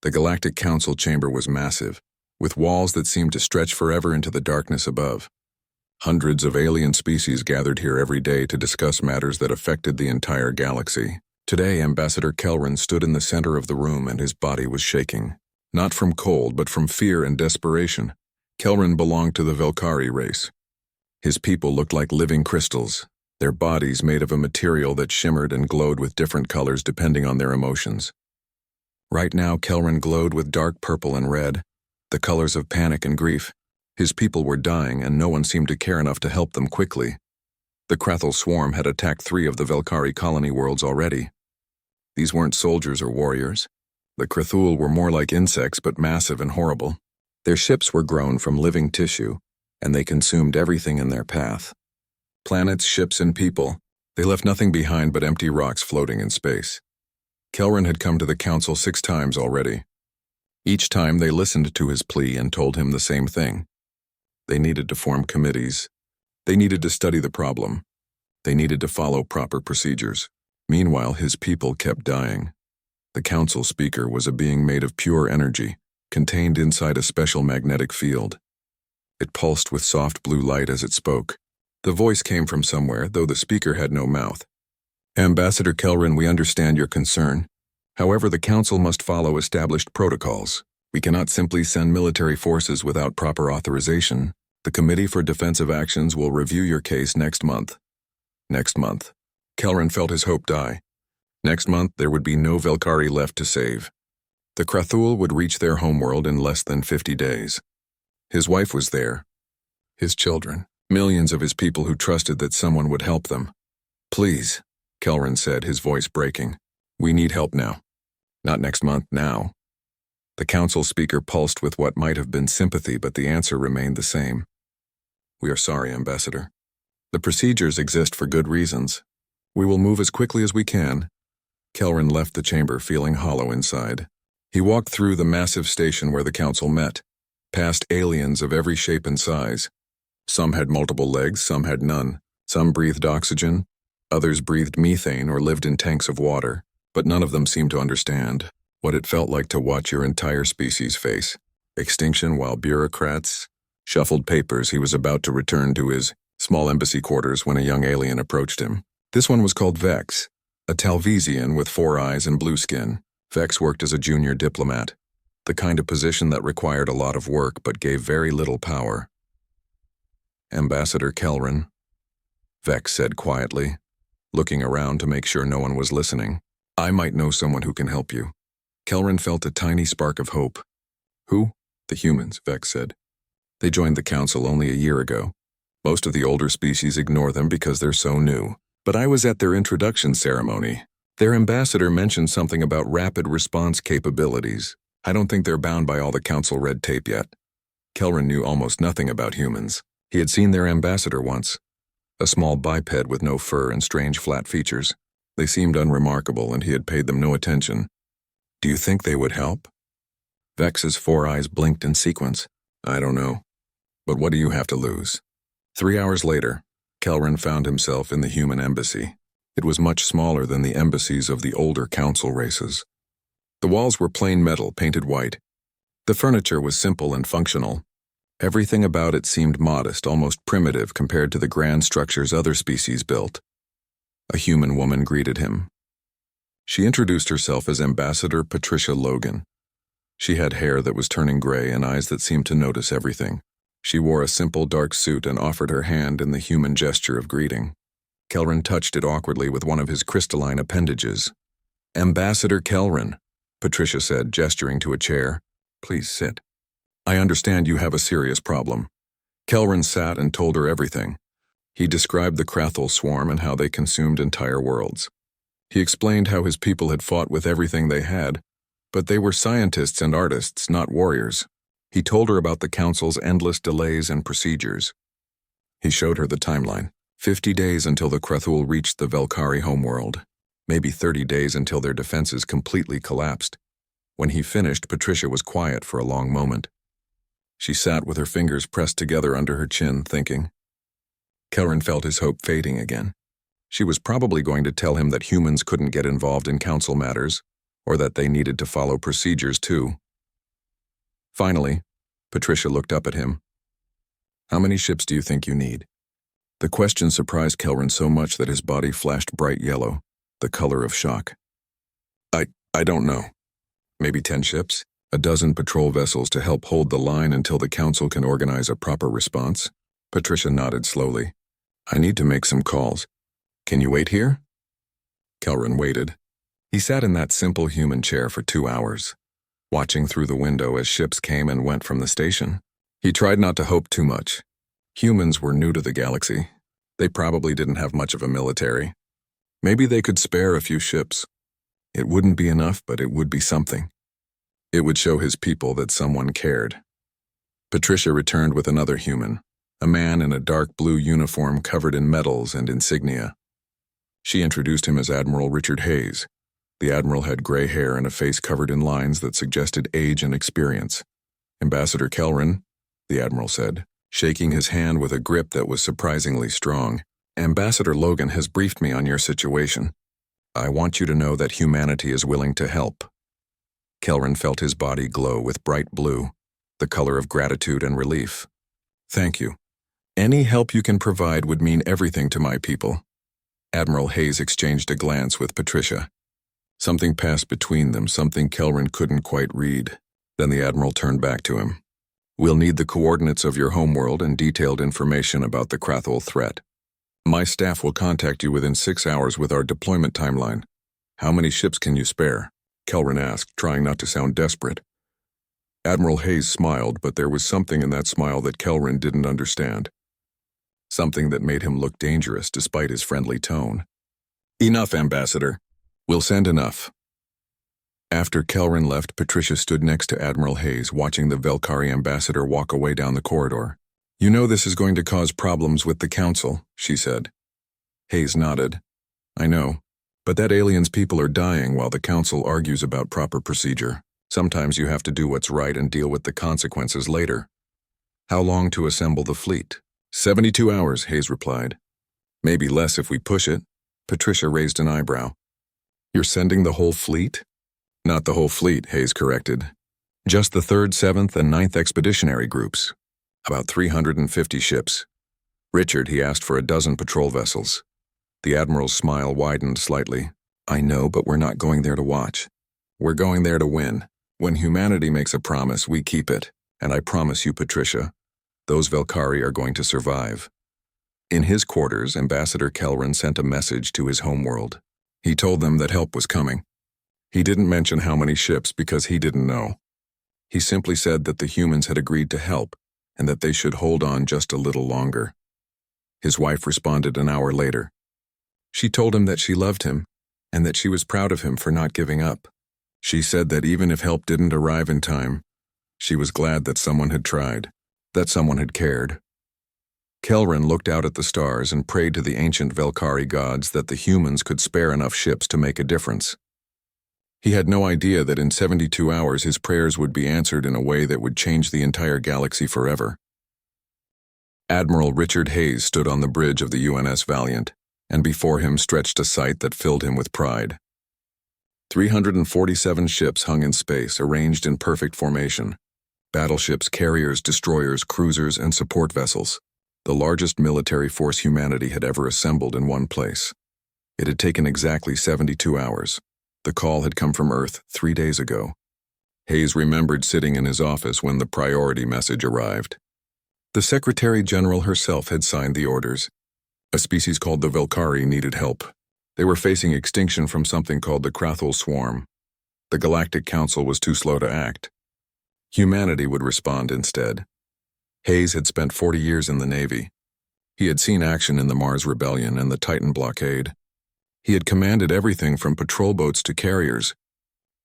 The Galactic Council chamber was massive, with walls that seemed to stretch forever into the darkness above. Hundreds of alien species gathered here every day to discuss matters that affected the entire galaxy. Today, Ambassador Kelrin stood in the center of the room and his body was shaking. Not from cold, but from fear and desperation. Kelrin belonged to the Velkari race. His people looked like living crystals, their bodies made of a material that shimmered and glowed with different colors depending on their emotions. Right now, Kelrin glowed with dark purple and red, the colors of panic and grief. His people were dying, and no one seemed to care enough to help them quickly. The Krathul swarm had attacked 3 of the Velkari colony worlds already. These weren't soldiers or warriors. The Krathul were more like insects, but massive and horrible. Their ships were grown from living tissue, and they consumed everything in their path. Planets, ships, and people. They left nothing behind but empty rocks floating in space. Kelrin had come to the council 6 times already. Each time they listened to his plea and told him the same thing. They needed to form committees. They needed to study the problem. They needed to follow proper procedures. Meanwhile, his people kept dying. The council speaker was a being made of pure energy, contained inside a special magnetic field. It pulsed with soft blue light as it spoke. The voice came from somewhere, though the speaker had no mouth. Ambassador Kelrin, we understand your concern. However, the council must follow established protocols. We cannot simply send military forces without proper authorization. The Committee for Defensive Actions will review your case next month. Next month. Kelrin felt his hope die. Next month, there would be no Velkari left to save. The Krathul would reach their homeworld in less than 50 days. His wife was there. His children. Millions of his people who trusted that someone would help them. Please, Kelrin said, his voice breaking. We need help now. Not next month, now. The council speaker pulsed with what might have been sympathy, but the answer remained the same. We are sorry, Ambassador. The procedures exist for good reasons. We will move as quickly as we can. Kelrin left the chamber feeling hollow inside. He walked through the massive station where the council met, past aliens of every shape and size. Some had multiple legs, some had none. Some breathed oxygen, others breathed methane or lived in tanks of water, but none of them seemed to understand what it felt like to watch your entire species face extinction while bureaucrats shuffled papers. He was about to return to his small embassy quarters when a young alien approached him. This one was called Vex, a Talvesian with 4 eyes and blue skin. Vex worked as a junior diplomat, the kind of position that required a lot of work but gave very little power. Ambassador Kelrin, Vex said quietly, looking around to make sure no one was listening. I might know someone who can help you. Kelrin felt a tiny spark of hope. Who? The humans, Vex said. They joined the council only a year ago. Most of the older species ignore them because they're so new. But I was at their introduction ceremony. Their ambassador mentioned something about rapid response capabilities. I don't think they're bound by all the council red tape yet. Kelrin knew almost nothing about humans. He had seen their ambassador once, a small biped with no fur and strange flat features. They seemed unremarkable and he had paid them no attention. Do you think they would help? Vex's 4 eyes blinked in sequence. I don't know. But what do you have to lose? 3 hours later, Kelrin found himself in the human embassy. It was much smaller than the embassies of the older council races. The walls were plain metal, painted white. The furniture was simple and functional. Everything about it seemed modest, almost primitive compared to the grand structures other species built. A human woman greeted him. She introduced herself as Ambassador Patricia Logan. She had hair that was turning gray and eyes that seemed to notice everything. She wore a simple dark suit and offered her hand in the human gesture of greeting. Kelrin touched it awkwardly with one of his crystalline appendages. Ambassador Kelrin, Patricia said, gesturing to a chair. Please sit. I understand you have a serious problem. Kelrin sat and told her everything. He described the Krathul swarm and how they consumed entire worlds. He explained how his people had fought with everything they had, but they were scientists and artists, not warriors. He told her about the council's endless delays and procedures. He showed her the timeline. 50 days until the Krathul reached the Velkari homeworld. Maybe 30 days until their defenses completely collapsed. When he finished, Patricia was quiet for a long moment. She sat with her fingers pressed together under her chin, thinking. Kelrin felt his hope fading again. She was probably going to tell him that humans couldn't get involved in council matters, or that they needed to follow procedures too. Finally, Patricia looked up at him. How many ships do you think you need? The question surprised Kelrin so much that his body flashed bright yellow, the color of shock. I don't know. Maybe 10 ships? A dozen patrol vessels to help hold the line until the council can organize a proper response? Patricia nodded slowly. I need to make some calls. Can you wait here? Kelrin waited. He sat in that simple human chair for 2 hours, watching through the window as ships came and went from the station. He tried not to hope too much. Humans were new to the galaxy. They probably didn't have much of a military. Maybe they could spare a few ships. It wouldn't be enough, but it would be something. It would show his people that someone cared. Patricia returned with another human, a man in a dark blue uniform covered in medals and insignia. She introduced him as Admiral Richard Hayes. The Admiral had gray hair and a face covered in lines that suggested age and experience. Ambassador Kelrin, the Admiral said, shaking his hand with a grip that was surprisingly strong. Ambassador Logan has briefed me on your situation. I want you to know that humanity is willing to help. Kelrin felt his body glow with bright blue, the color of gratitude and relief. Thank you. Any help you can provide would mean everything to my people. Admiral Hayes exchanged a glance with Patricia. Something passed between them, something Kelrin couldn't quite read. Then the Admiral turned back to him. We'll need the coordinates of your homeworld and detailed information about the Krathul threat. My staff will contact you within 6 hours with our deployment timeline. How many ships can you spare? Kelrin asked, trying not to sound desperate. Admiral Hayes smiled, but there was something in that smile that Kelrin didn't understand. Something that made him look dangerous despite his friendly tone. Enough, Ambassador. We'll send enough. After Kelrin left, Patricia stood next to Admiral Hayes, watching the Velkari ambassador walk away down the corridor. You know this is going to cause problems with the Council, she said. Hayes nodded. I know, but that alien's people are dying while the Council argues about proper procedure. Sometimes you have to do what's right and deal with the consequences later. How long to assemble the fleet? 72 hours, Hayes replied. Maybe less if we push it. Patricia raised an eyebrow. You're sending the whole fleet? Not the whole fleet, Hayes corrected. Just the 3rd, 7th, and 9th expeditionary groups. About 350 ships. Richard, he asked for a dozen patrol vessels. The Admiral's smile widened slightly. I know, but we're not going there to watch. We're going there to win. When humanity makes a promise, we keep it. And I promise you, Patricia, those Velkari are going to survive. In his quarters, Ambassador Kelrin sent a message to his homeworld. He told them that help was coming. He didn't mention how many ships because he didn't know. He simply said that the humans had agreed to help and that they should hold on just a little longer. His wife responded an hour later. She told him that she loved him and that she was proud of him for not giving up. She said that even if help didn't arrive in time, she was glad that someone had tried, that someone had cared. Kelrin looked out at the stars and prayed to the ancient Velkari gods that the humans could spare enough ships to make a difference. He had no idea that in 72 hours his prayers would be answered in a way that would change the entire galaxy forever. Admiral Richard Hayes stood on the bridge of the UNS Valiant, and before him stretched a sight that filled him with pride. 347 ships hung in space, arranged in perfect formation. Battleships, carriers, destroyers, cruisers, and support vessels. The largest military force humanity had ever assembled in one place. It had taken exactly 72 hours. The call had come from Earth 3 days ago. Hayes remembered sitting in his office when the priority message arrived. The Secretary General herself had signed the orders. A species called the Velkari needed help. They were facing extinction from something called the Krathul Swarm. The Galactic Council was too slow to act. Humanity would respond instead. Hayes had spent 40 years in the Navy. He had seen action in the Mars Rebellion and the Titan blockade. He had commanded everything from patrol boats to carriers,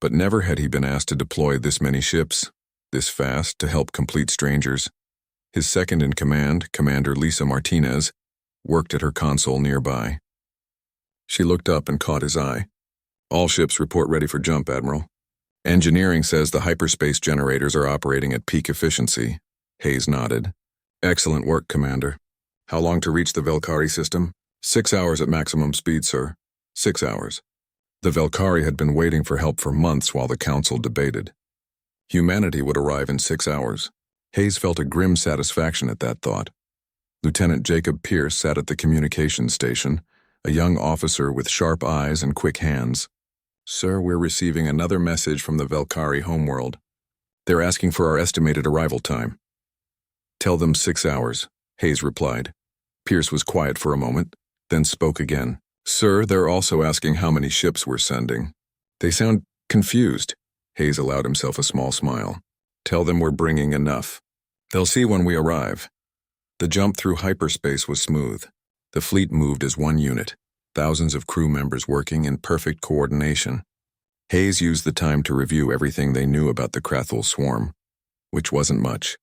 but never had he been asked to deploy this many ships, this fast, to help complete strangers. His second-in-command, Commander Lisa Martinez, worked at her console nearby. She looked up and caught his eye. All ships report ready for jump, Admiral. Engineering says the hyperspace generators are operating at peak efficiency. Hayes nodded. Excellent work, Commander. How long to reach the Velkari system? 6 hours at maximum speed, sir. 6 hours. The Velkari had been waiting for help for months while the council debated. Humanity would arrive in 6 hours. Hayes felt a grim satisfaction at that thought. Lieutenant Jacob Pierce sat at the communications station, a young officer with sharp eyes and quick hands. "Sir, we're receiving another message from the Velkari homeworld. They're asking for our estimated arrival time." "Tell them 6 hours," Hayes replied. Pierce was quiet for a moment, then spoke again. "Sir, they're also asking how many ships we're sending. They sound confused." Hayes allowed himself a small smile. "Tell them we're bringing enough. They'll see when we arrive." The jump through hyperspace was smooth. The fleet moved as one unit, thousands of crew members working in perfect coordination. Hayes used the time to review everything they knew about the Krathul swarm, which wasn't much.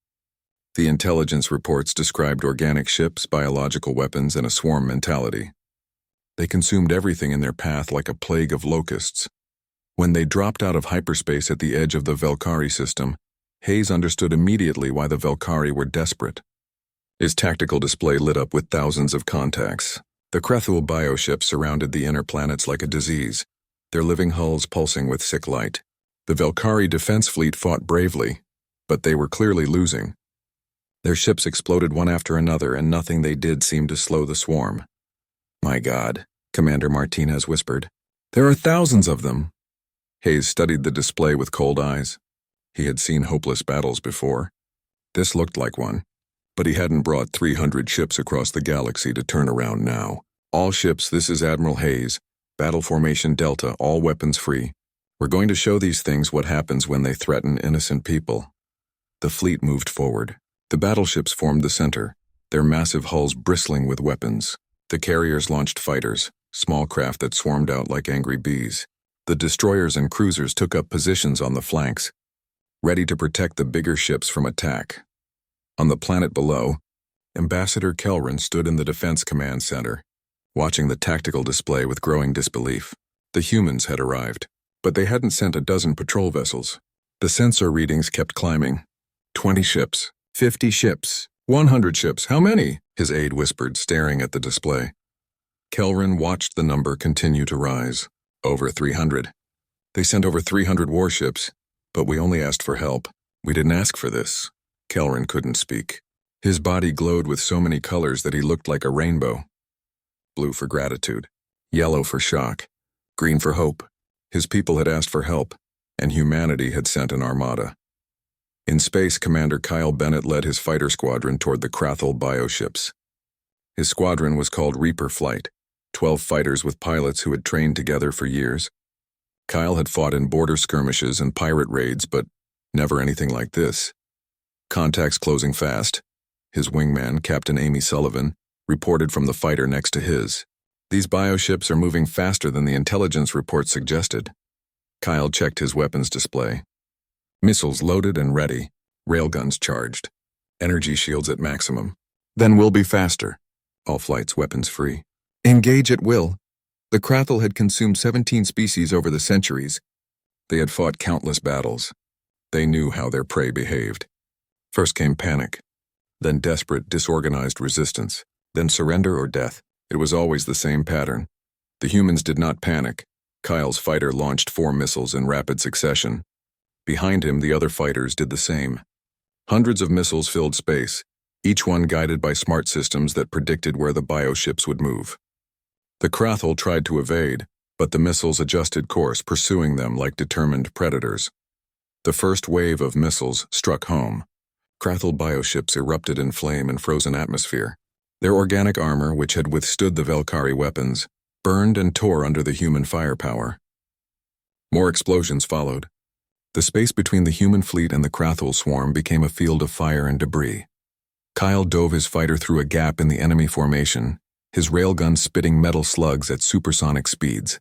The intelligence reports described organic ships, biological weapons, and a swarm mentality. They consumed everything in their path like a plague of locusts. When they dropped out of hyperspace at the edge of the Velkari system, Hayes understood immediately why the Velkari were desperate. His tactical display lit up with thousands of contacts. The Krathul bioships surrounded the inner planets like a disease, their living hulls pulsing with sick light. The Velkari defense fleet fought bravely, but they were clearly losing. Their ships exploded one after another, and nothing they did seemed to slow the swarm. "My God," Commander Martinez whispered. "There are thousands of them." Hayes studied the display with cold eyes. He had seen hopeless battles before. This looked like one. But he hadn't brought 300 ships across the galaxy to turn around now. "All ships, this is Admiral Hayes. Battle Formation Delta, all weapons free. We're going to show these things what happens when they threaten innocent people." The fleet moved forward. The battleships formed the center, their massive hulls bristling with weapons. The carriers launched fighters, small craft that swarmed out like angry bees. The destroyers and cruisers took up positions on the flanks, ready to protect the bigger ships from attack. On the planet below, Ambassador Kelrin stood in the Defense Command Center, watching the tactical display with growing disbelief. The humans had arrived, but they hadn't sent a dozen patrol vessels. The sensor readings kept climbing. 20 ships, 50 ships, 100 ships, how many? His aide whispered, staring at the display. Kelrin watched the number continue to rise. Over 300. "They sent over 300 warships, but we only asked for help. We didn't ask for this." Kelrin couldn't speak. His body glowed with so many colors that he looked like a rainbow. Blue for gratitude, yellow for shock, green for hope. His people had asked for help, and humanity had sent an armada. In space, Commander Kyle Bennett led his fighter squadron toward the Krathul bioships. His squadron was called Reaper Flight, 12 fighters with pilots who had trained together for years. Kyle had fought in border skirmishes and pirate raids, but never anything like this. Contacts closing fast. His wingman, Captain Amy Sullivan, reported from the fighter next to his. "These bioships are moving faster than the intelligence report suggested." Kyle checked his weapons display. Missiles loaded and ready, railguns charged, energy shields at maximum. "Then we'll be faster." All flights weapons free. "Engage at will." The Krathul had consumed 17 species over the centuries. They had fought countless battles. They knew how their prey behaved. First came panic, then desperate, disorganized resistance, then surrender or death. It was always the same pattern. The humans did not panic. Kyle's fighter launched 4 missiles in rapid succession. Behind him, the other fighters did the same. Hundreds of missiles filled space, each one guided by smart systems that predicted where the bioships would move. The Krathul tried to evade, but the missiles adjusted course, pursuing them like determined predators. The first wave of missiles struck home. Krathul bioships erupted in flame and frozen atmosphere. Their organic armor, which had withstood the Velkari weapons, burned and tore under the human firepower. More explosions followed. The space between the human fleet and the Krathul swarm became a field of fire and debris. Kyle dove his fighter through a gap in the enemy formation, his railgun spitting metal slugs at supersonic speeds.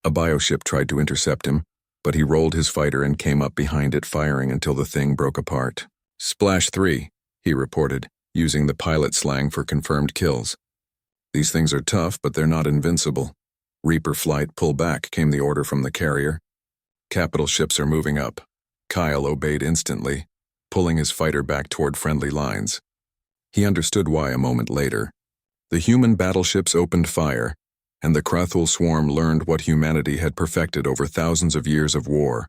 A bioship tried to intercept him, but he rolled his fighter and came up behind it, firing until the thing broke apart. "Splash 3, he reported, using the pilot slang for confirmed kills. "These things are tough, but they're not invincible." "Reaper Flight, pull back," came the order from the carrier. "Capital ships are moving up." Kyle obeyed instantly, pulling his fighter back toward friendly lines. He understood why a moment later. The human battleships opened fire, and the Krathul swarm learned what humanity had perfected over thousands of years of war.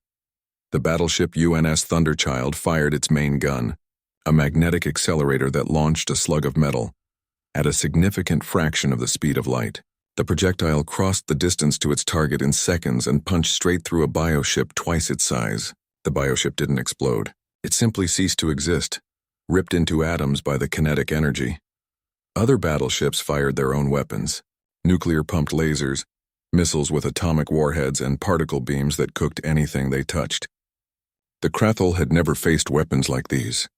The battleship UNS Thunderchild fired its main gun, a magnetic accelerator that launched a slug of metal, at a significant fraction of the speed of light. The projectile crossed the distance to its target in seconds and punched straight through a bioship twice its size. The bioship didn't explode. It simply ceased to exist, ripped into atoms by the kinetic energy. Other battleships fired their own weapons, nuclear-pumped lasers, missiles with atomic warheads, and particle beams that cooked anything they touched. The Krathul had never faced weapons like these.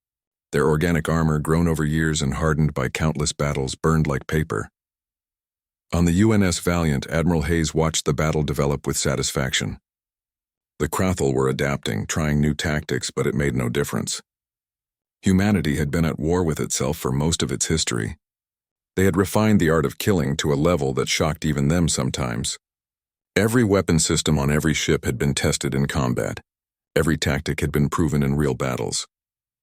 Their organic armor, grown over years and hardened by countless battles, burned like paper. On the UNS Valiant, Admiral Hayes watched the battle develop with satisfaction. The Krathul were adapting, trying new tactics, but it made no difference. Humanity had been at war with itself for most of its history. They had refined the art of killing to a level that shocked even them sometimes. Every weapon system on every ship had been tested in combat. Every tactic had been proven in real battles.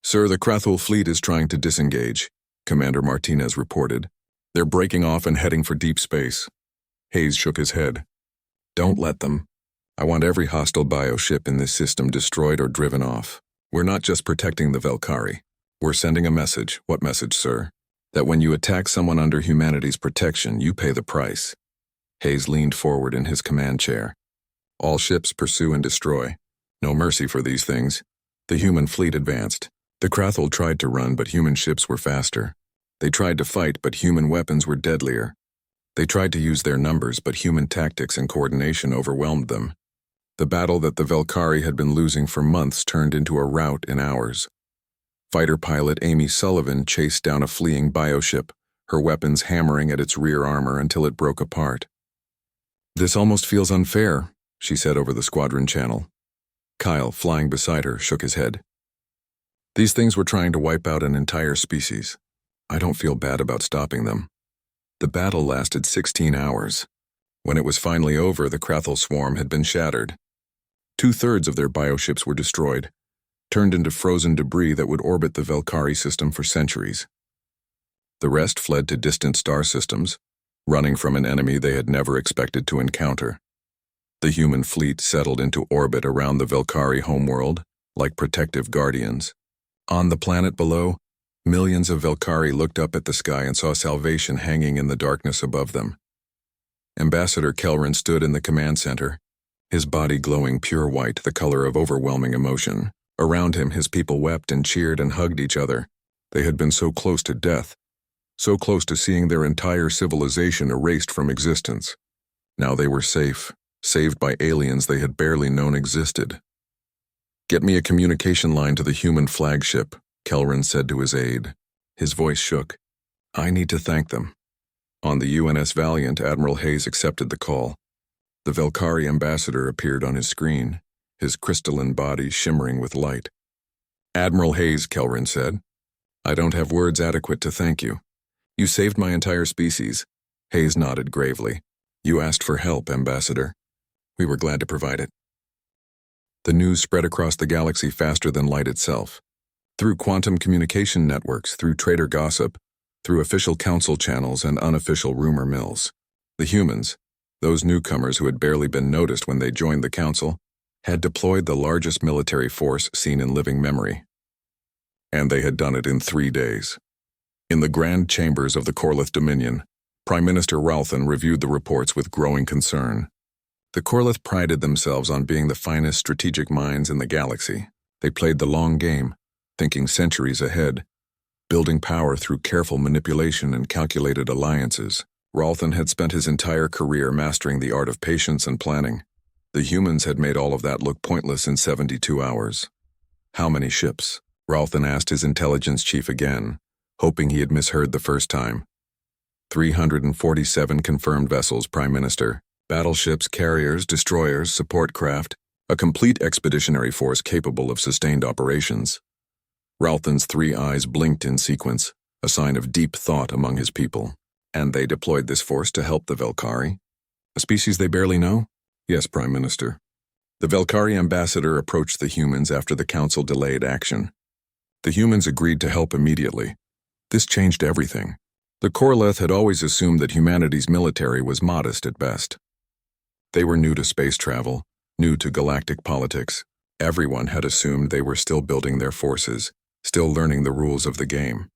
"Sir, the Krathul fleet is trying to disengage," Commander Martinez reported. "They're breaking off and heading for deep space." Hayes shook his head. "Don't let them. I want every hostile bioship in this system destroyed or driven off. We're not just protecting the Velkari. We're sending a message." "What message, sir?" "That when you attack someone under humanity's protection, you pay the price." Hayes leaned forward in his command chair. "All ships pursue and destroy. No mercy for these things." The human fleet advanced. The Krathul tried to run, but human ships were faster. They tried to fight, but human weapons were deadlier. They tried to use their numbers, but human tactics and coordination overwhelmed them. The battle that the Velkari had been losing for months turned into a rout in hours. Fighter pilot Amy Sullivan chased down a fleeing bioship, her weapons hammering at its rear armor until it broke apart. "This almost feels unfair," she said over the squadron channel. Kyle, flying beside her, shook his head. "These things were trying to wipe out an entire species. I don't feel bad about stopping them." The battle lasted 16 hours. When it was finally over, the Krathul swarm had been shattered. 2/3 of their bioships were destroyed, turned into frozen debris that would orbit the Velkari system for centuries. The rest fled to distant star systems, running from an enemy they had never expected to encounter. The human fleet settled into orbit around the Velkari homeworld, like protective guardians. On the planet below, millions of Velkari looked up at the sky and saw salvation hanging in the darkness above them. Ambassador Kelrin stood in the command center, his body glowing pure white, the color of overwhelming emotion. Around him, his people wept and cheered and hugged each other. They had been so close to death, so close to seeing their entire civilization erased from existence. Now they were safe, saved by aliens they had barely known existed. "Get me a communication line to the human flagship," Kelrin said to his aide. His voice shook. "I need to thank them." On the UNS Valiant, Admiral Hayes accepted the call. The Velkari ambassador appeared on his screen, his crystalline body shimmering with light. "Admiral Hayes," Kelrin said, "I don't have words adequate to thank you. You saved my entire species." Hayes nodded gravely. "You asked for help, Ambassador. We were glad to provide it." The news spread across the galaxy faster than light itself. Through quantum communication networks, through trader gossip, through official council channels and unofficial rumor mills. The humans, those newcomers who had barely been noticed when they joined the council, had deployed the largest military force seen in living memory. And they had done it in 3 days. In the grand chambers of the Corlith Dominion, Prime Minister Ralthan reviewed the reports with growing concern. The Corlith prided themselves on being the finest strategic minds in the galaxy. They played the long game, thinking centuries ahead, building power through careful manipulation and calculated alliances. Ralthan had spent his entire career mastering the art of patience and planning. The humans had made all of that look pointless in 72 hours. "How many ships?" Ralthan asked his intelligence chief again, hoping he had misheard the first time. 347 confirmed vessels, Prime Minister. Battleships, carriers, destroyers, support craft, a complete expeditionary force capable of sustained operations. Ralthan's 3 eyes blinked in sequence, a sign of deep thought among his people. "And they deployed this force to help the Velkari? A species they barely know?" "Yes, Prime Minister." The Velkari ambassador approached the humans after the council delayed action. The humans agreed to help immediately. This changed everything. The Corleth had always assumed that humanity's military was modest at best. They were new to space travel, new to galactic politics. Everyone had assumed they were still building their forces, still learning the rules of the game.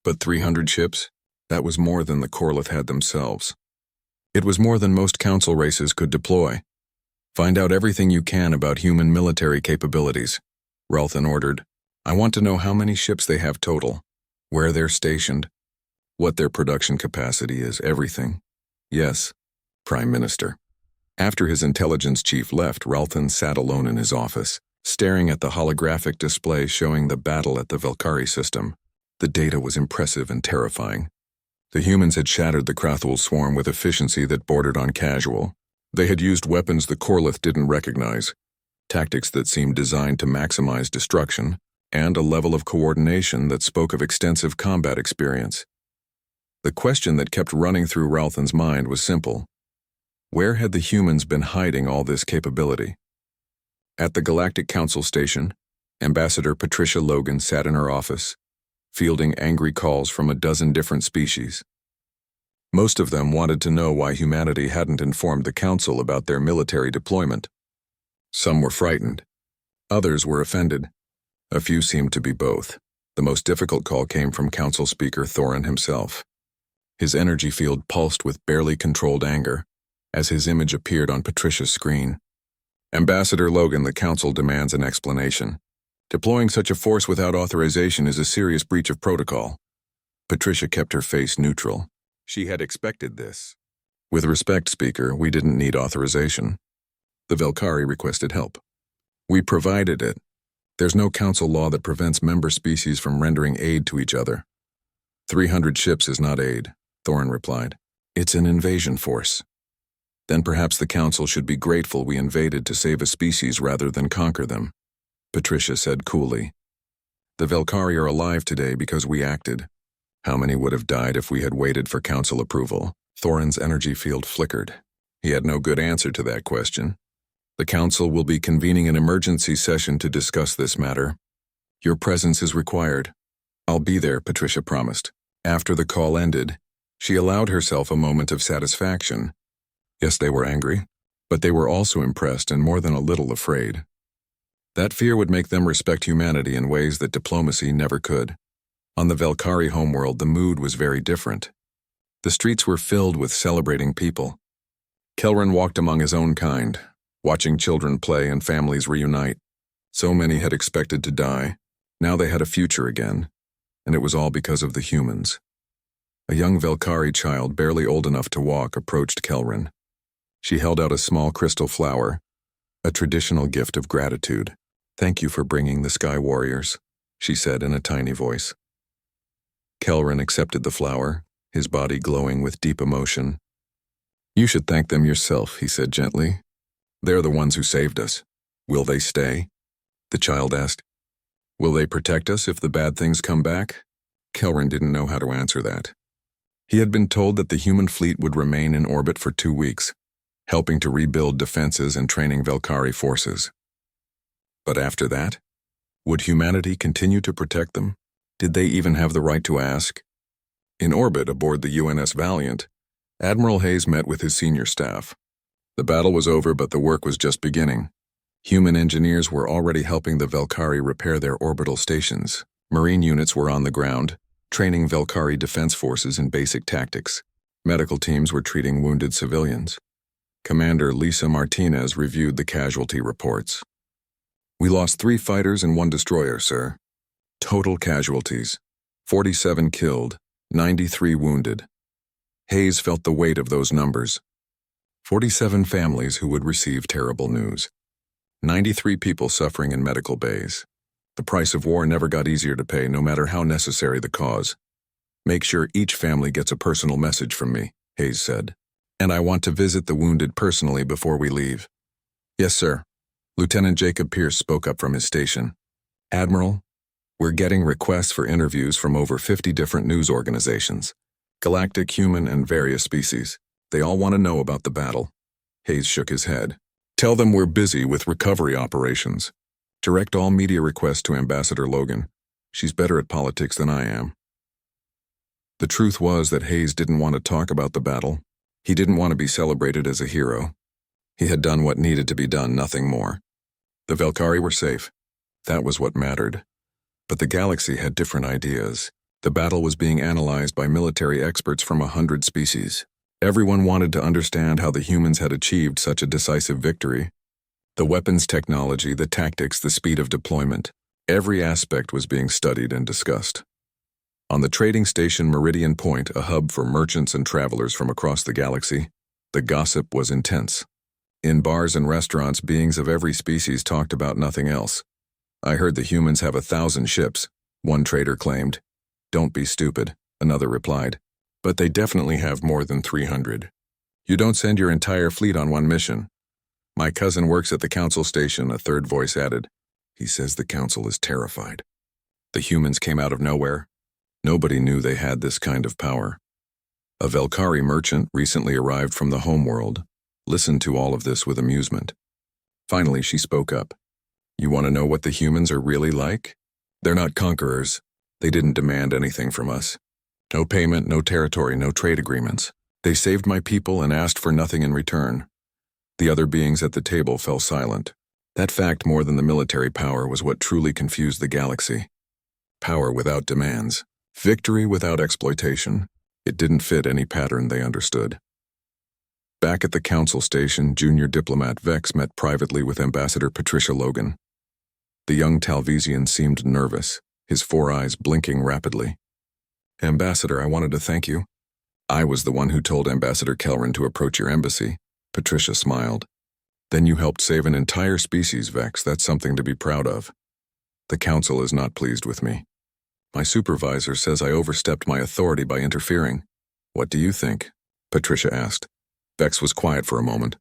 But 300 ships? That was more than the Corleth had themselves. It was more than most council races could deploy. Find out everything you can about human military capabilities, Ralthan ordered. I want to know how many ships they have total, where they're stationed, what their production capacity is, everything. Yes, Prime Minister. After his intelligence chief left, Ralthan sat alone in his office, staring at the holographic display showing the battle at the Valkyrie system. The data was impressive and terrifying. The humans had shattered the Krathul swarm with efficiency that bordered on casual. They had used weapons the Corleth didn't recognize, tactics that seemed designed to maximize destruction, and a level of coordination that spoke of extensive combat experience. The question that kept running through Ralthan's mind was simple. Where had the humans been hiding all this capability? At the Galactic Council station, Ambassador Patricia Logan sat in her office, fielding angry calls from a dozen different species. Most of them wanted to know why humanity hadn't informed the Council about their military deployment. Some were frightened. Others were offended. A few seemed to be both. The most difficult call came from Council Speaker Thorin himself. His energy field pulsed with barely controlled anger as his image appeared on Patricia's screen. Ambassador Logan, the Council demands an explanation. Deploying such a force without authorization is a serious breach of protocol. Patricia kept her face neutral. She had expected this. With respect, Speaker, we didn't need authorization. The Valkyrie requested help. We provided it. There's no council law that prevents member species from rendering aid to each other. 300 ships is not aid, Thorin replied. It's an invasion force. Then perhaps the council should be grateful we invaded to save a species rather than conquer them, Patricia said coolly. The Valkyrie are alive today because we acted. How many would have died if we had waited for council approval? Thorin's energy field flickered. He had no good answer to that question. The council will be convening an emergency session to discuss this matter. Your presence is required. I'll be there, Patricia promised. After the call ended, she allowed herself a moment of satisfaction. Yes, they were angry, but they were also impressed and more than a little afraid. That fear would make them respect humanity in ways that diplomacy never could. On the Valkyrie homeworld, the mood was very different. The streets were filled with celebrating people. Kelrin walked among his own kind, watching children play and families reunite. So many had expected to die. Now they had a future again, and it was all because of the humans. A young Valkyrie child, barely old enough to walk, approached Kelrin. She held out a small crystal flower, a traditional gift of gratitude. Thank you for bringing the Sky Warriors, she said in a tiny voice. Kelrin accepted the flower, his body glowing with deep emotion. You should thank them yourself, he said gently. They're the ones who saved us. Will they stay? The child asked. Will they protect us if the bad things come back? Kelrin didn't know how to answer that. He had been told that the human fleet would remain in orbit for 2 weeks, helping to rebuild defenses and training Valkyrie forces. But after that, would humanity continue to protect them? Did they even have the right to ask? In orbit aboard the UNS Valiant, Admiral Hayes met with his senior staff. The battle was over, but the work was just beginning. Human engineers were already helping the Valkyrie repair their orbital stations. Marine units were on the ground, training Valkyrie defense forces in basic tactics. Medical teams were treating wounded civilians. Commander Lisa Martinez reviewed the casualty reports. We lost 3 fighters and 1 destroyer, sir. Total casualties: 47 killed, 93 wounded. Hayes felt the weight of those numbers. 47 families who would receive terrible news. 93 people suffering in medical bays. The price of war never got easier to pay, no matter how necessary the cause. Make sure each family gets a personal message from me, Hayes said. And I want to visit the wounded personally before we leave. Yes, sir. Lieutenant Jacob Pierce spoke up from his station. Admiral, we're getting requests for interviews from over 50 different news organizations. Galactic, human, and various species. They all want to know about the battle. Hayes shook his head. Tell them we're busy with recovery operations. Direct all media requests to Ambassador Logan. She's better at politics than I am. The truth was that Hayes didn't want to talk about the battle. He didn't want to be celebrated as a hero. He had done what needed to be done, nothing more. The Velkari were safe. That was what mattered. But the galaxy had different ideas. The battle was being analyzed by military experts from 100 species. Everyone wanted to understand how the humans had achieved such a decisive victory. The weapons technology, the tactics, the speed of deployment. Every aspect was being studied and discussed. On the trading station Meridian Point, a hub for merchants and travelers from across the galaxy, the gossip was intense. In bars and restaurants, beings of every species talked about nothing else. "I heard the humans have 1,000 ships," one trader claimed. "Don't be stupid," another replied. "But they definitely have more than 300. You don't send your entire fleet on one mission." "My cousin works at the council station," a third voice added. "He says the council is terrified." The humans came out of nowhere. Nobody knew they had this kind of power. A Velkari merchant, recently arrived from the homeworld, listened to all of this with amusement. Finally, she spoke up. "You want to know what the humans are really like? They're not conquerors. They didn't demand anything from us. No payment, no territory, no trade agreements. They saved my people and asked for nothing in return." The other beings at the table fell silent. That fact, more than the military power, was what truly confused the galaxy. Power without demands. Victory without exploitation. It didn't fit any pattern they understood. Back at the council station, junior diplomat Vex met privately with Ambassador Patricia Logan. The young Talvesian seemed nervous, his 4 eyes blinking rapidly. "Ambassador, I wanted to thank you. I was the one who told Ambassador Kelrin to approach your embassy." Patricia smiled. "Then you helped save an entire species, Vex. That's something to be proud of." "The council is not pleased with me. My supervisor says I overstepped my authority by interfering." "What do you think?" Patricia asked. Vex was quiet for a moment.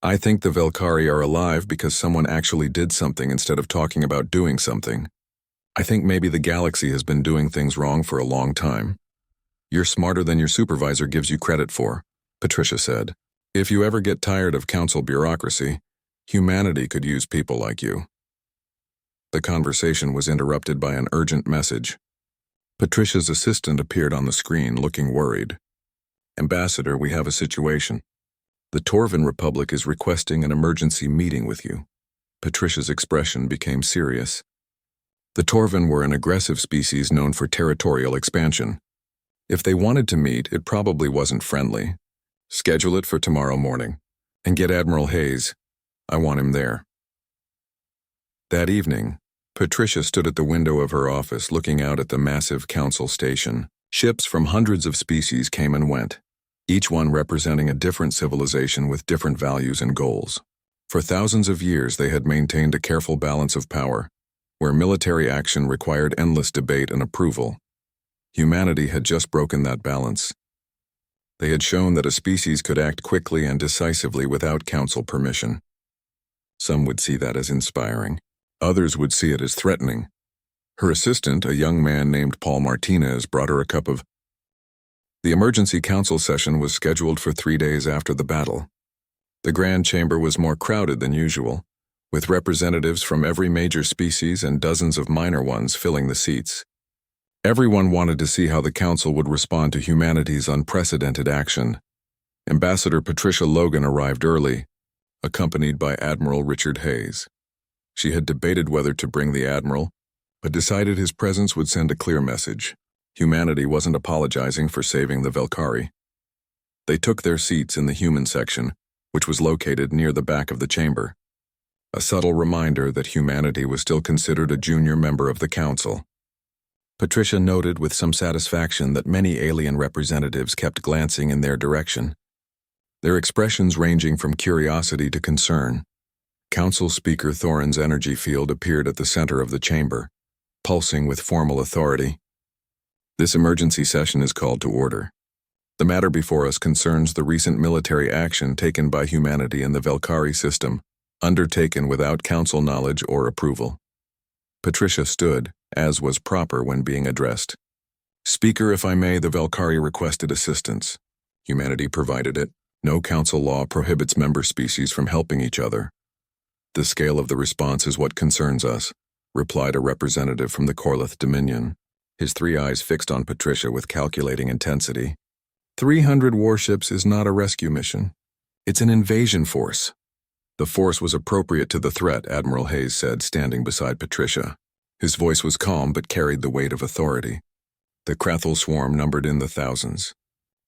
"I think the Velkari are alive because someone actually did something instead of talking about doing something. I think maybe the galaxy has been doing things wrong for a long time." "You're smarter than your supervisor gives you credit for," Patricia said. "If you ever get tired of council bureaucracy, humanity could use people like you." The conversation was interrupted by an urgent message. Patricia's assistant appeared on the screen, looking worried. "Ambassador, we have a situation. The Torvan Republic is requesting an emergency meeting with you." Patricia's expression became serious. The Torvan were an aggressive species known for territorial expansion. If they wanted to meet, it probably wasn't friendly. "Schedule it for tomorrow morning. And get Admiral Hayes. I want him there." That evening, Patricia stood at the window of her office looking out at the massive council station. Ships from hundreds of species came and went, each one representing a different civilization with different values and goals. For thousands of years, they had maintained a careful balance of power, where military action required endless debate and approval. Humanity had just broken that balance. They had shown that a species could act quickly and decisively without council permission. Some would see that as inspiring. Others would see it as threatening. Her assistant, a young man named Paul Martinez, brought her a cup of... The emergency council session was scheduled for 3 days after the battle. The grand chamber was more crowded than usual, with representatives from every major species and dozens of minor ones filling the seats. Everyone wanted to see how the council would respond to humanity's unprecedented action. Ambassador Patricia Logan arrived early, accompanied by Admiral Richard Hayes. She had debated whether to bring the Admiral, but decided his presence would send a clear message. Humanity wasn't apologizing for saving the Velkari. They took their seats in the human section, which was located near the back of the chamber. A subtle reminder that humanity was still considered a junior member of the council. Patricia noted with some satisfaction that many alien representatives kept glancing in their direction, their expressions ranging from curiosity to concern. Council Speaker Thorin's energy field appeared at the center of the chamber, pulsing with formal authority. "This emergency session is called to order. The matter before us concerns the recent military action taken by humanity in the Velkari system, undertaken without council knowledge or approval." Patricia stood, as was proper when being addressed. "Speaker, if I may, the Velkari requested assistance. Humanity provided it. No council law prohibits member species from helping each other. The scale of the response is what concerns us," replied a representative from the Corlith Dominion. his three eyes fixed on Patricia with calculating intensity. 300 warships is not a rescue mission. It's an invasion force. The force was appropriate to the threat, Admiral Hayes said, standing beside Patricia. His voice was calm but carried the weight of authority. The Krathul swarm numbered in the thousands.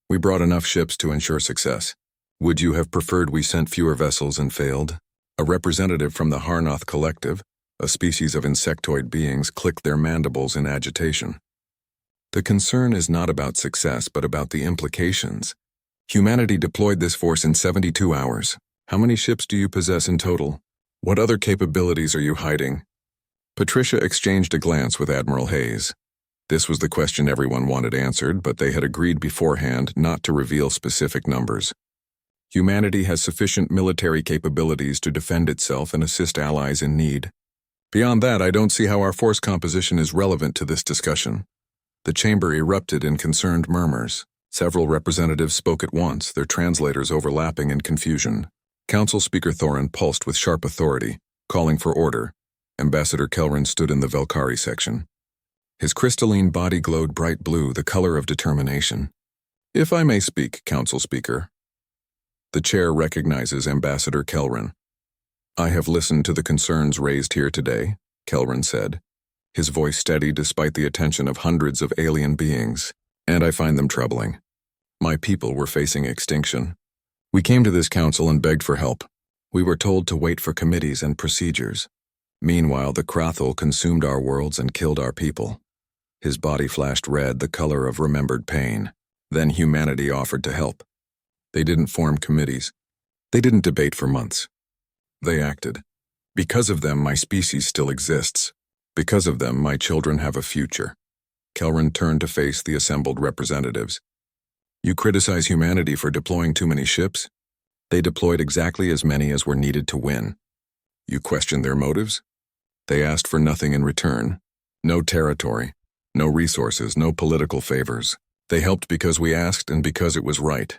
We brought enough ships to ensure success. Would you have preferred we sent fewer vessels and failed? A representative from the Harnoth Collective, a species of insectoid beings, clicked their mandibles in agitation. The concern is not about success, but about the implications. Humanity deployed this force in 72 hours. How many ships do you possess in total? What other capabilities are you hiding? Patricia exchanged a glance with Admiral Hayes. This was the question everyone wanted answered, but they had agreed beforehand not to reveal specific numbers. Humanity has sufficient military capabilities to defend itself and assist allies in need. Beyond that, I don't see how our force composition is relevant to this discussion. The chamber erupted in concerned murmurs. Several representatives spoke at once, their translators overlapping in confusion. Council Speaker Thorin pulsed with sharp authority, calling for order. Ambassador Kelrin stood in the Velkari section. His crystalline body glowed bright blue, the color of determination. If I may speak, Council Speaker. The chair recognizes Ambassador Kelrin. I have listened to the concerns raised here today, Kelrin said, his voice steady despite the attention of hundreds of alien beings, and I find them troubling. My people were facing extinction. We came to this council and begged for help. We were told to wait for committees and procedures. Meanwhile, the Krathul consumed our worlds and killed our people. His body flashed red, the color of remembered pain. Then humanity offered to help. They didn't form committees. They didn't debate for months. They acted. Because of them, my species still exists. Because of them, my children have a future. Kelrin turned to face the assembled representatives. You criticize humanity for deploying too many ships? They deployed exactly as many as were needed to win. You question their motives? They asked for nothing in return. No territory, no resources, no political favors. They helped because we asked and because it was right.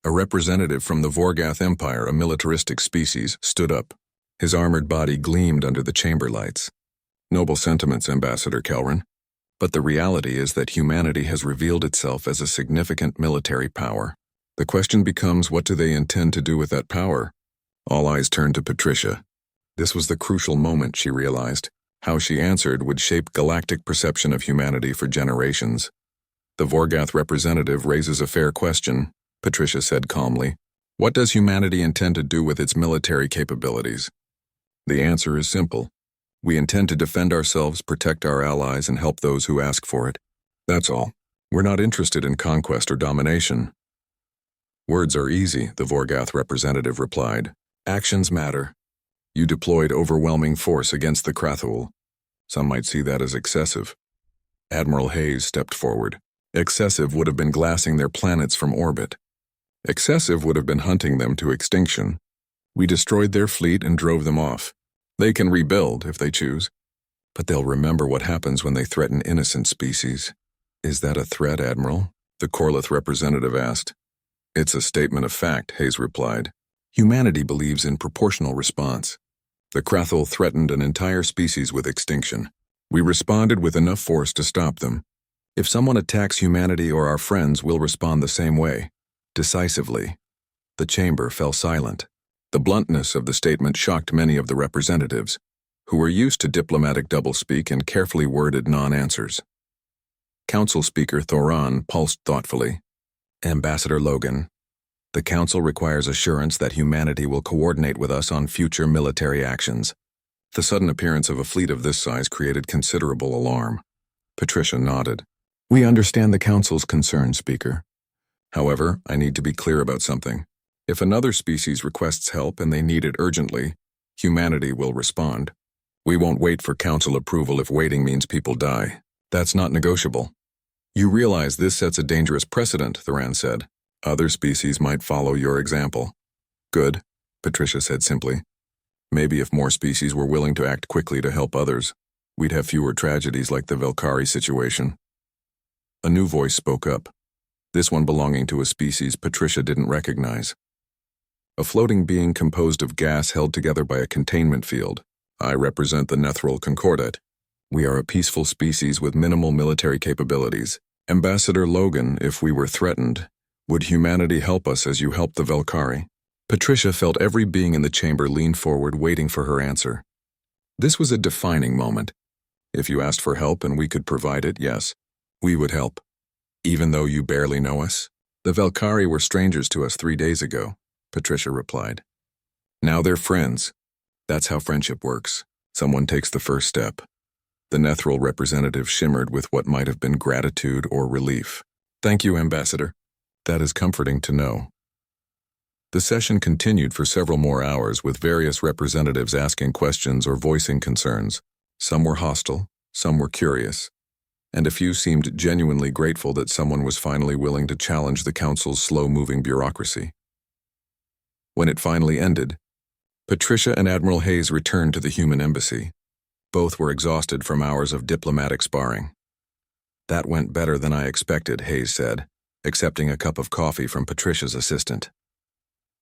A representative from the Vorgath Empire, a militaristic species, stood up. His armored body gleamed under the chamber lights. Noble sentiments, Ambassador Kelrin. But the reality is that humanity has revealed itself as a significant military power. The question becomes, what do they intend to do with that power? All eyes turned to Patricia. This was the crucial moment, she realized. How she answered would shape galactic perception of humanity for generations. The Vorgath representative raises a fair question, Patricia said calmly. What does humanity intend to do with its military capabilities? The answer is simple. We intend to defend ourselves, protect our allies, and help those who ask for it. That's all. We're not interested in conquest or domination. Words are easy, the Vorgath representative replied. Actions matter. You deployed overwhelming force against the Krathul. Some might see that as excessive. Admiral Hayes stepped forward. Excessive would have been glassing their planets from orbit. Excessive would have been hunting them to extinction. We destroyed their fleet and drove them off. They can rebuild if they choose. But they'll remember what happens when they threaten innocent species. Is that a threat, Admiral? The Corlith representative asked. It's a statement of fact, Hayes replied. Humanity believes in proportional response. The Krathul threatened an entire species with extinction. We responded with enough force to stop them. If someone attacks humanity or our friends, we'll respond the same way. Decisively. The chamber fell silent. The bluntness of the statement shocked many of the representatives, who were used to diplomatic doublespeak and carefully worded non-answers. Council Speaker Thoran pulsed thoughtfully. Ambassador Logan, the Council requires assurance that humanity will coordinate with us on future military actions. The sudden appearance of a fleet of this size created considerable alarm. Patricia nodded. We understand the Council's concern, Speaker. However, I need to be clear about something. If another species requests help and they need it urgently, humanity will respond. We won't wait for Council approval if waiting means people die. That's not negotiable. You realize this sets a dangerous precedent, Thoran said. Other species might follow your example. Good, Patricia said simply. Maybe if more species were willing to act quickly to help others, we'd have fewer tragedies like the Velkari situation. A new voice spoke up. This one belonging to a species Patricia didn't recognize. A floating being composed of gas held together by a containment field. I represent the Nethril Concordat. We are a peaceful species with minimal military capabilities. Ambassador Logan, if we were threatened, would humanity help us as you helped the Valkyrie? Patricia felt every being in the chamber lean forward, waiting for her answer. This was a defining moment. If you asked for help and we could provide it, yes, we would help. Even though you barely know us? The Valkyrie were strangers to us 3 days ago, Patricia replied. Now they're friends. That's how friendship works. Someone takes the first step. The Nethril representative shimmered with what might have been gratitude or relief. Thank you, Ambassador. That is comforting to know. The session continued for several more hours with various representatives asking questions or voicing concerns. Some were hostile, some were curious, and a few seemed genuinely grateful that someone was finally willing to challenge the Council's slow-moving bureaucracy. When it finally ended, Patricia and Admiral Hayes returned to the human embassy. Both were exhausted from hours of diplomatic sparring. That went better than I expected, Hayes said, accepting a cup of coffee from Patricia's assistant.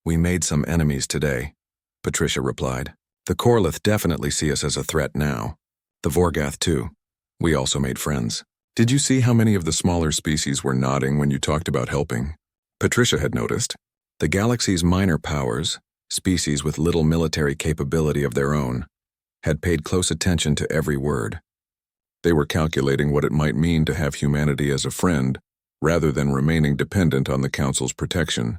We made some enemies today, Patricia replied. The Corlith definitely see us as a threat now. The Vorgath too. We also made friends. Did you see how many of the smaller species were nodding when you talked about helping? Patricia had noticed. The galaxy's minor powers, species with little military capability of their own, had paid close attention to every word. They were calculating what it might mean to have humanity as a friend, rather than remaining dependent on the Council's protection.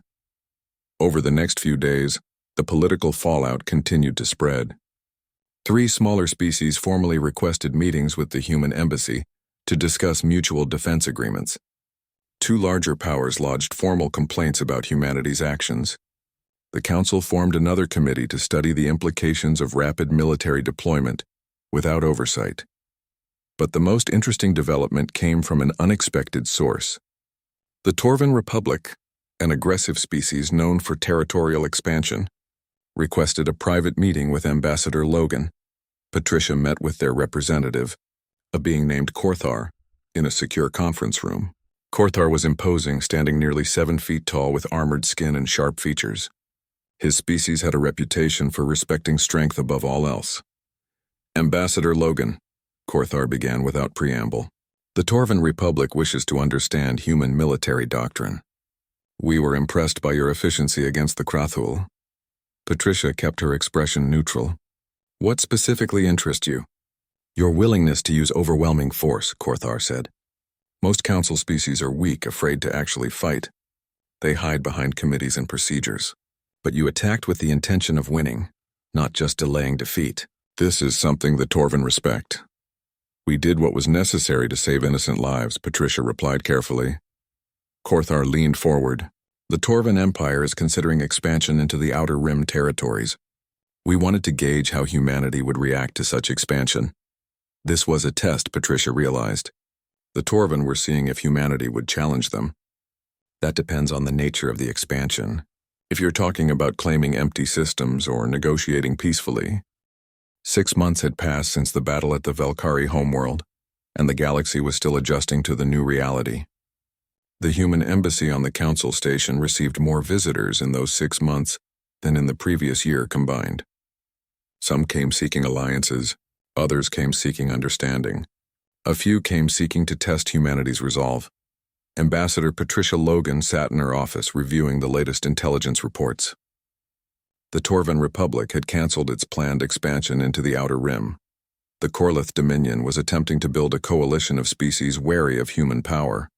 Over the next few days, the political fallout continued to spread. 3 smaller species formally requested meetings with the human embassy to discuss mutual defense agreements. 2 larger powers lodged formal complaints about humanity's actions. The Council formed another committee to study the implications of rapid military deployment without oversight. But the most interesting development came from an unexpected source. The Torvan Republic, an aggressive species known for territorial expansion, requested a private meeting with Ambassador Logan. Patricia met with their representative, a being named Korthar, in a secure conference room. Korthar was imposing, standing nearly 7 feet tall with armored skin and sharp features. His species had a reputation for respecting strength above all else. Ambassador Logan, Korthar began without preamble. The Torvan Republic wishes to understand human military doctrine. We were impressed by your efficiency against the Krathul. Patricia kept her expression neutral. What specifically interests you? Your willingness to use overwhelming force, Korthar said. Most Council species are weak, afraid to actually fight. They hide behind committees and procedures. But you attacked with the intention of winning, not just delaying defeat. This is something the Torvan respect. We did what was necessary to save innocent lives, Patricia replied carefully. Korthar leaned forward. The Torvan Empire is considering expansion into the Outer Rim territories. We wanted to gauge how humanity would react to such expansion. This was a test, Patricia realized. The Torvan were seeing if humanity would challenge them. That depends on the nature of the expansion. If you're talking about claiming empty systems or negotiating peacefully. 6 months had passed since the battle at the Valkyrie homeworld, and the galaxy was still adjusting to the new reality. The human embassy on the Council station received more visitors in those 6 months than in the previous year combined. Some came seeking alliances, others came seeking understanding. A few came seeking to test humanity's resolve. Ambassador Patricia Logan sat in her office reviewing the latest intelligence reports. The Torvan Republic had canceled its planned expansion into the Outer Rim. The Corlith Dominion was attempting to build a coalition of species wary of human power.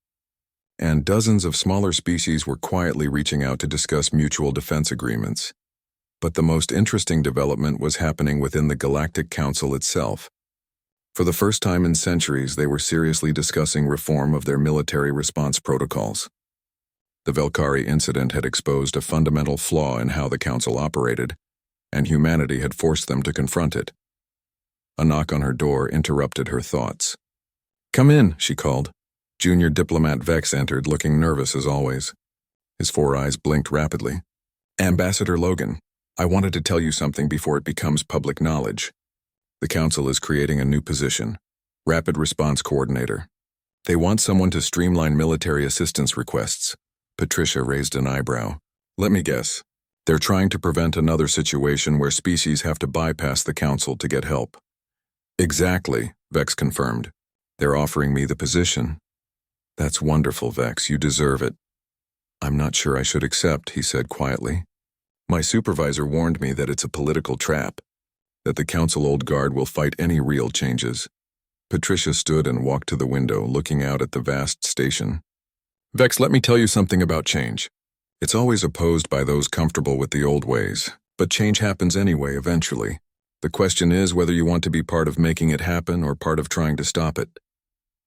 And dozens of smaller species were quietly reaching out to discuss mutual defense agreements. But the most interesting development was happening within the Galactic Council itself. For the first time in centuries, they were seriously discussing reform of their military response protocols. The Valkyrie incident had exposed a fundamental flaw in how the Council operated, and humanity had forced them to confront it. A knock on her door interrupted her thoughts. "Come in," she called. Junior diplomat Vex entered, looking nervous as always. His 4 eyes blinked rapidly. "Ambassador Logan, I wanted to tell you something before it becomes public knowledge. The Council is creating a new position, Rapid Response Coordinator. They want someone to streamline military assistance requests." Patricia raised an eyebrow. "Let me guess. They're trying to prevent another situation where species have to bypass the Council to get help." "Exactly," Vex confirmed. They're offering me the position. That's wonderful, Vex. You deserve it. I'm not sure I should accept, he said quietly. My supervisor warned me that it's a political trap, that the Council Old Guard will fight any real changes. Patricia stood and walked to the window, looking out at the vast station. Vex, let me tell you something about change. It's always opposed by those comfortable with the old ways, but change happens anyway eventually. The question is whether you want to be part of making it happen or part of trying to stop it.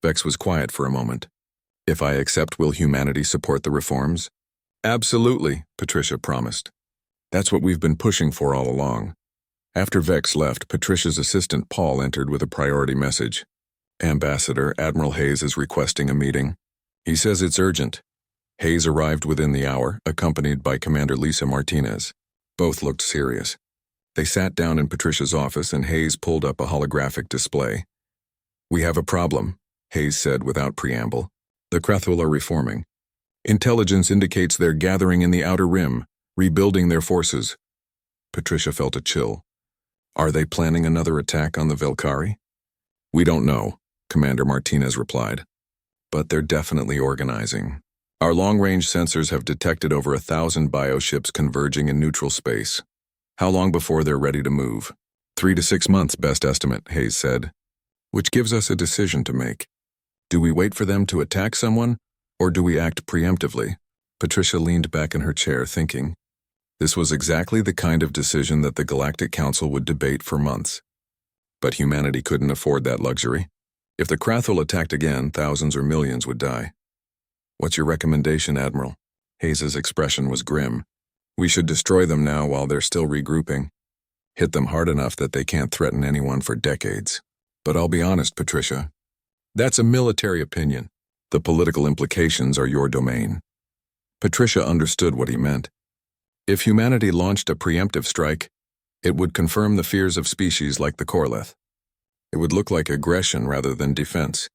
Vex was quiet for a moment. If I accept, will humanity support the reforms? Absolutely, Patricia promised. That's what we've been pushing for all along. After Vex left, Patricia's assistant Paul entered with a priority message. Ambassador Admiral Hayes is requesting a meeting. He says it's urgent. Hayes arrived within the hour, accompanied by Commander Lisa Martinez. Both looked serious. They sat down in Patricia's office and Hayes pulled up a holographic display. We have a problem, Hayes said without preamble. The Krathul are reforming. Intelligence indicates they're gathering in the Outer Rim, rebuilding their forces. Patricia felt a chill. Are they planning another attack on the Velkari? We don't know, Commander Martinez replied. But they're definitely organizing. Our long-range sensors have detected over 1,000 bioships converging in neutral space. How long before they're ready to move? 3 to 6 months, best estimate, Hayes said. Which gives us a decision to make. Do we wait for them to attack someone, or do we act preemptively? Patricia leaned back in her chair, thinking. This was exactly the kind of decision that the Galactic Council would debate for months. But humanity couldn't afford that luxury. If the Krathul attacked again, thousands or millions would die. What's your recommendation, Admiral? Hayes's expression was grim. We should destroy them now while they're still regrouping. Hit them hard enough that they can't threaten anyone for decades. But I'll be honest, Patricia. That's a military opinion. The political implications are your domain. Patricia understood what he meant. If humanity launched a preemptive strike, it would confirm the fears of species like the Corleth. It would look like aggression rather than defense.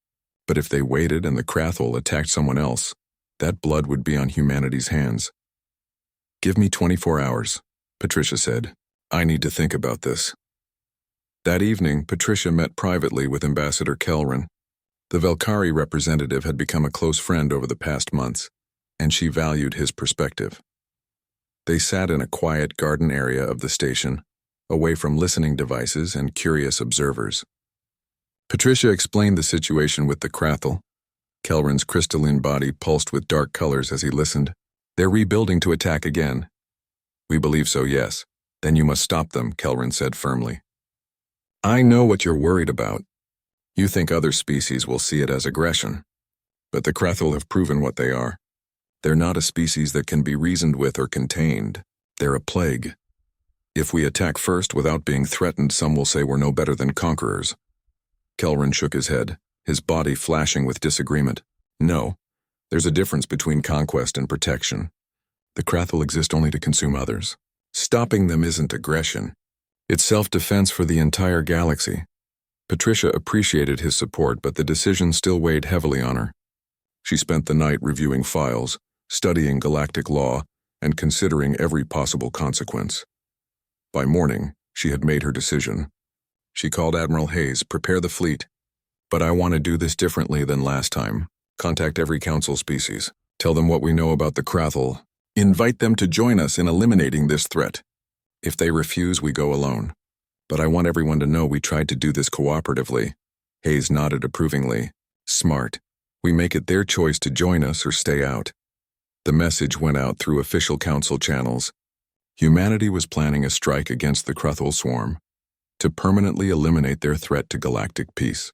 But if they waited and the Krathul attacked someone else, that blood would be on humanity's hands. Give me 24 hours, Patricia said. I need to think about this. That evening, Patricia met privately with Ambassador Kelrin. The Velkari representative had become a close friend over the past months, and she valued his perspective. They sat in a quiet garden area of the station, away from listening devices and curious observers. Patricia explained the situation with the Krathul. Kelrin's crystalline body pulsed with dark colors as he listened. They're rebuilding to attack again. We believe so, yes. Then you must stop them, Kelrin said firmly. I know what you're worried about. You think other species will see it as aggression. But the Krathul have proven what they are. They're not a species that can be reasoned with or contained. They're a plague. If we attack first without being threatened, some will say we're no better than conquerors. Kelrin shook his head, his body flashing with disagreement. No, there's a difference between conquest and protection. The Krathul exist only to consume others. Stopping them isn't aggression. It's self-defense for the entire galaxy. Patricia appreciated his support, but the decision still weighed heavily on her. She spent the night reviewing files, studying galactic law, and considering every possible consequence. By morning, she had made her decision. She called Admiral Hayes, prepare the fleet. But I want to do this differently than last time. Contact every council species. Tell them what we know about the Krathul. Invite them to join us in eliminating this threat. If they refuse, we go alone. But I want everyone to know we tried to do this cooperatively. Hayes nodded approvingly. Smart. We make it their choice to join us or stay out. The message went out through official council channels. Humanity was planning a strike against the Krathul swarm to permanently eliminate their threat to galactic peace.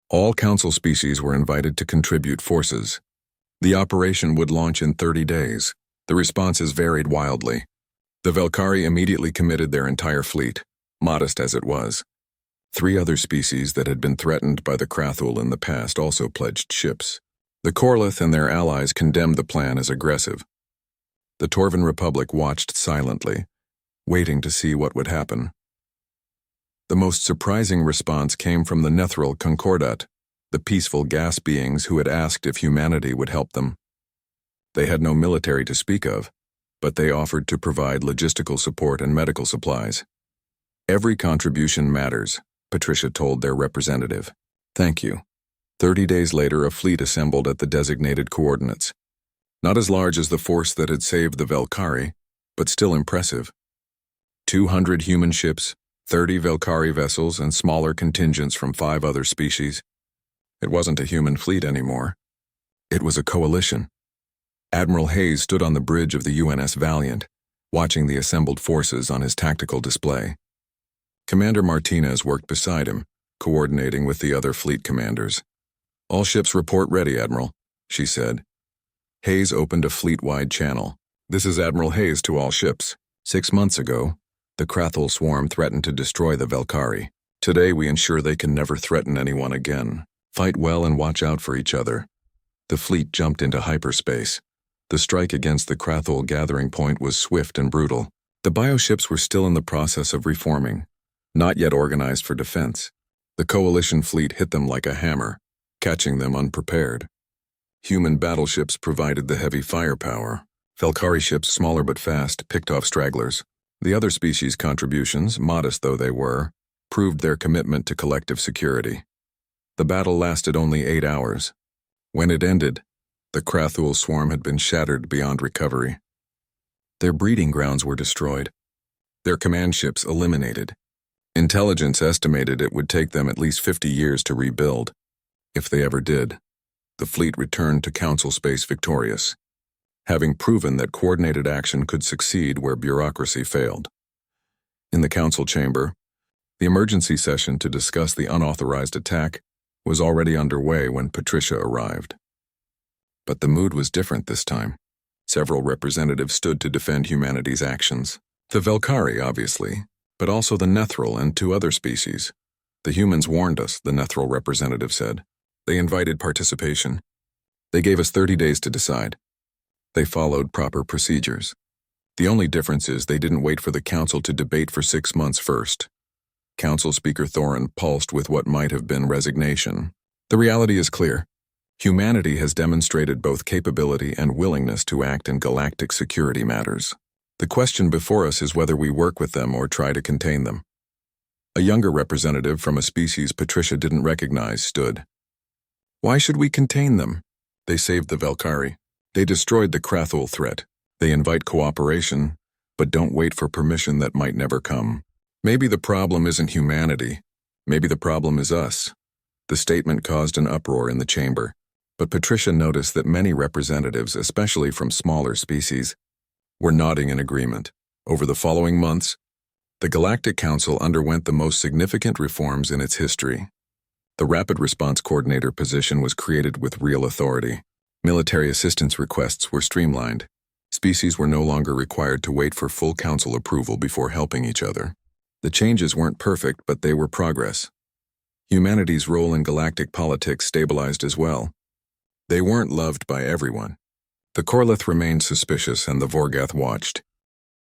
All council species were invited to contribute forces. The operation would launch in 30 days. The responses varied wildly. The Velkari immediately committed their entire fleet, modest as it was. 3 other species that had been threatened by the Krathul in the past also pledged ships. The Corleth and their allies condemned the plan as aggressive. The Torvan Republic watched silently, waiting to see what would happen. The most surprising response came from the Nethril Concordat, the peaceful gas beings who had asked if humanity would help them. They had no military to speak of, but they offered to provide logistical support and medical supplies. Every contribution matters, Patricia told their representative. Thank you. 30 days later, a fleet assembled at the designated coordinates. Not as large as the force that had saved the Velkari, but still impressive. 200 human ships, 30 Velkari vessels, and smaller contingents from 5 other species. It wasn't a human fleet anymore. It was a coalition. Admiral Hayes stood on the bridge of the UNS Valiant, watching the assembled forces on his tactical display. Commander Martinez worked beside him, coordinating with the other fleet commanders. All ships report ready, Admiral, she said. Hayes opened a fleet-wide channel. This is Admiral Hayes to all ships. 6 months ago, the Krathul swarm threatened to destroy the Velkari. Today we ensure they can never threaten anyone again. Fight well and watch out for each other. The fleet jumped into hyperspace. The strike against the Krathul gathering point was swift and brutal. The bioships were still in the process of reforming, not yet organized for defense. The coalition fleet hit them like a hammer, catching them unprepared. Human battleships provided the heavy firepower. Velkari ships, smaller but fast, picked off stragglers. The other species' contributions, modest though they were, proved their commitment to collective security. The battle lasted only 8 hours. When it ended, the Krathul swarm had been shattered beyond recovery. Their breeding grounds were destroyed. Their command ships eliminated. Intelligence estimated it would take them at least 50 years to rebuild. If they ever did, the fleet returned to Council space victorious, having proven that coordinated action could succeed where bureaucracy failed. In the Council chamber, the emergency session to discuss the unauthorized attack was already underway when Patricia arrived. But the mood was different this time. Several representatives stood to defend humanity's actions. The Velkari, obviously, but also the Nethril and 2 other species. The humans warned us, the Nethril representative said. They invited participation. They gave us 30 days to decide. They followed proper procedures. The only difference is they didn't wait for the Council to debate for 6 months first. Council Speaker Thorin pulsed with what might have been resignation. The reality is clear. Humanity has demonstrated both capability and willingness to act in galactic security matters. The question before us is whether we work with them or try to contain them. A younger representative from a species Patricia didn't recognize stood. Why should we contain them? They saved the Velkari. They destroyed the Krathul threat. They invite cooperation, but don't wait for permission that might never come. Maybe the problem isn't humanity. Maybe the problem is us. The statement caused an uproar in the chamber, but Patricia noticed that many representatives, especially from smaller species, were nodding in agreement. Over the following months, the Galactic Council underwent the most significant reforms in its history. The Rapid Response Coordinator position was created with real authority. Military assistance requests were streamlined. Species were no longer required to wait for full Council approval before helping each other. The changes weren't perfect, but they were progress. Humanity's role in galactic politics stabilized as well. They weren't loved by everyone. The Corlith remained suspicious and the Vorgath watched.